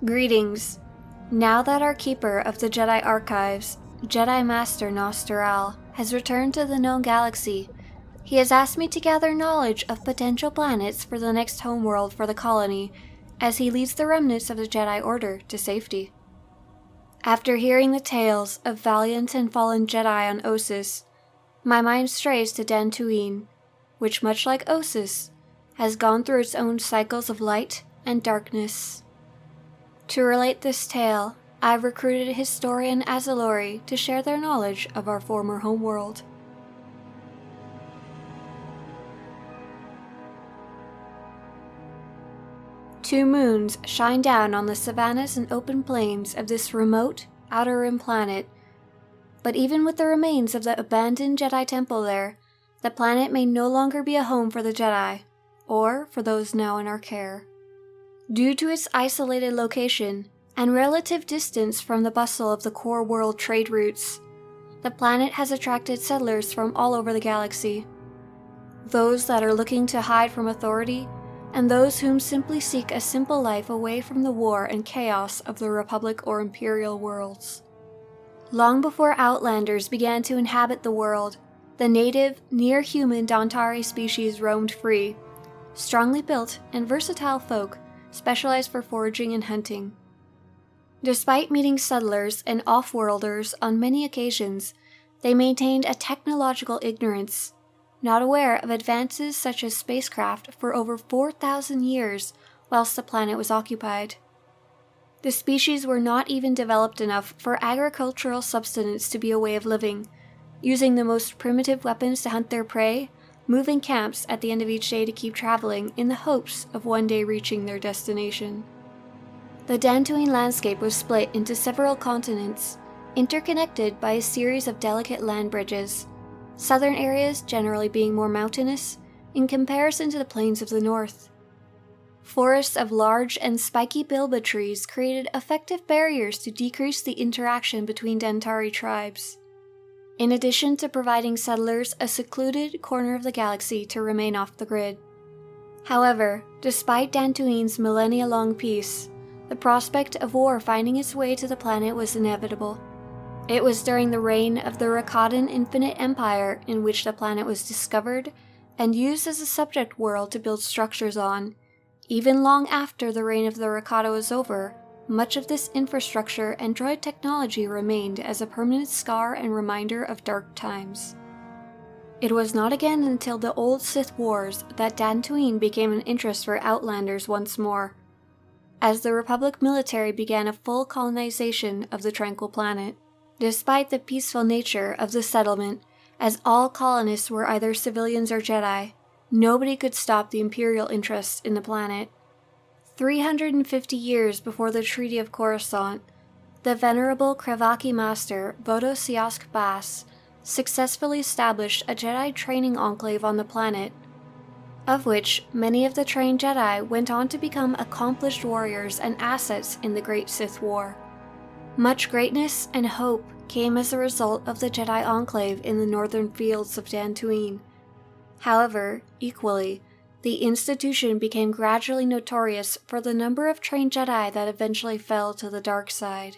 Greetings. Now that our keeper of the Jedi Archives, Jedi Master Gnost-dural, has returned to the known galaxy, he has asked me to gather knowledge of potential planets for the next homeworld for the colony, as he leads the remnants of the Jedi Order to safety. After hearing the tales of valiant and fallen Jedi on Ossus, my mind strays to Dantooine, which, much like Ossus, has gone through its own cycles of light and darkness. To relate this tale, I've recruited historian Azilori to share their knowledge of our former homeworld. Two moons shine down on the savannas and open plains of this remote, outer rim planet, but even with the remains of the abandoned Jedi temple there, the planet may no longer be a home for the Jedi, or for those now in our care. Due to its isolated location and relative distance from the bustle of the core world trade routes, the planet has attracted settlers from all over the galaxy. Those that are looking to hide from authority, and those whom simply seek a simple life away from the war and chaos of the Republic or Imperial worlds. Long before Outlanders began to inhabit the world, the native, near-human Dantari species roamed free, strongly built and versatile folk specialized for foraging and hunting. Despite meeting settlers and off-worlders on many occasions, they maintained a technological ignorance, not aware of advances such as spacecraft for over 4,000 years whilst the planet was occupied. The species were not even developed enough for agricultural subsistence to be a way of living, using the most primitive weapons to hunt their prey, moving camps at the end of each day to keep traveling in the hopes of one day reaching their destination. The Dantooine landscape was split into several continents, interconnected by a series of delicate land bridges, southern areas generally being more mountainous in comparison to the plains of the north. Forests of large and spiky bilba trees created effective barriers to decrease the interaction between Dantari tribes, in addition to providing settlers a secluded corner of the galaxy to remain off the grid. However, despite Dantooine's millennia-long peace, the prospect of war finding its way to the planet was inevitable. It was during the reign of the Rakatan Infinite Empire in which the planet was discovered and used as a subject world to build structures on. Even long after the reign of the Rakata was over, much of this infrastructure and droid technology remained as a permanent scar and reminder of dark times. It was not again until the old Sith Wars that Dantooine became an interest for Outlanders once more, as the Republic military began a full colonization of the tranquil planet. Despite the peaceful nature of the settlement, as all colonists were either civilians or Jedi, nobody could stop the Imperial interest in the planet. 350 years before the Treaty of Coruscant, the venerable Krevaki master Bodo Siask Bass successfully established a Jedi training enclave on the planet, of which many of the trained Jedi went on to become accomplished warriors and assets in the Great Sith War. Much greatness and hope came as a result of the Jedi Enclave in the northern fields of Dantooine. However, equally, the institution became gradually notorious for the number of trained Jedi that eventually fell to the dark side.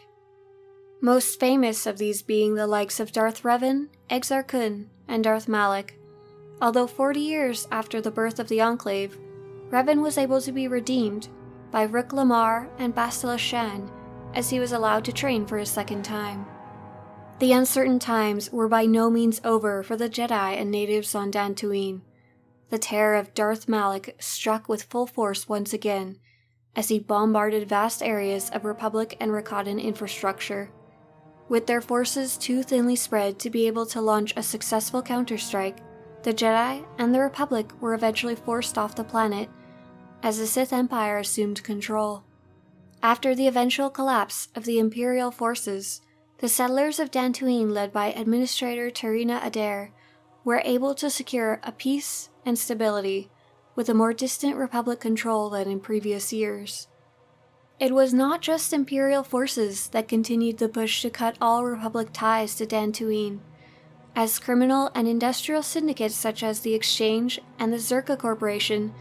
Most famous of these being the likes of Darth Revan, Exar Kun, and Darth Malak. Although 40 years after the birth of the Enclave, Revan was able to be redeemed by Rook Lamar and Bastila Shan, as he was allowed to train for a second time. The uncertain times were by no means over for the Jedi and natives on Dantooine. The terror of Darth Malak struck with full force once again, as he bombarded vast areas of Republic and Rakatan infrastructure. With their forces too thinly spread to be able to launch a successful counterstrike, the Jedi and the Republic were eventually forced off the planet, as the Sith Empire assumed control. After the eventual collapse of the Imperial forces, the settlers of Dantooine, led by Administrator Tarina Adair, were able to secure a peace and stability with a more distant Republic control than in previous years. It was not just Imperial forces that continued the push to cut all Republic ties to Dantooine, as criminal and industrial syndicates such as the Exchange and the Zerka Corporation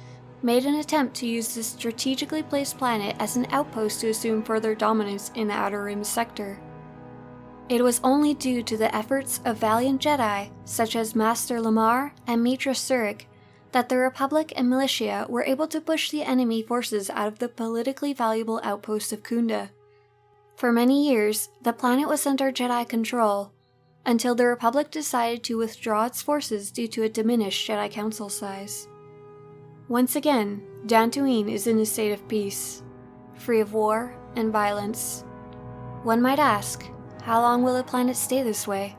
made an attempt to use this strategically placed planet as an outpost to assume further dominance in the Outer Rim sector. It was only due to the efforts of valiant Jedi, such as Master Lamar and Mitra Surik, that the Republic and militia were able to push the enemy forces out of the politically valuable outpost of Kunda. For many years, the planet was under Jedi control, until the Republic decided to withdraw its forces due to a diminished Jedi Council size. Once again, Dantooine is in a state of peace, free of war and violence. One might ask, how long will the planet stay this way?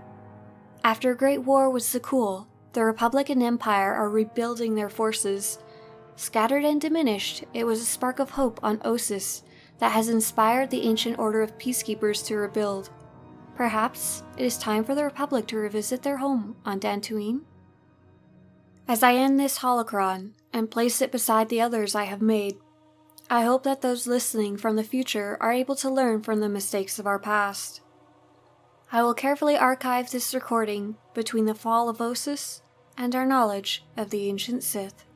After a great war with Zakul, the Republic and Empire are rebuilding their forces. Scattered and diminished, it was a spark of hope on Ossus that has inspired the ancient order of peacekeepers to rebuild. Perhaps it is time for the Republic to revisit their home on Dantooine? As I end this holocron and place it beside the others I have made, I hope that those listening from the future are able to learn from the mistakes of our past. I will carefully archive this recording between the fall of Ossus and our knowledge of the ancient Sith.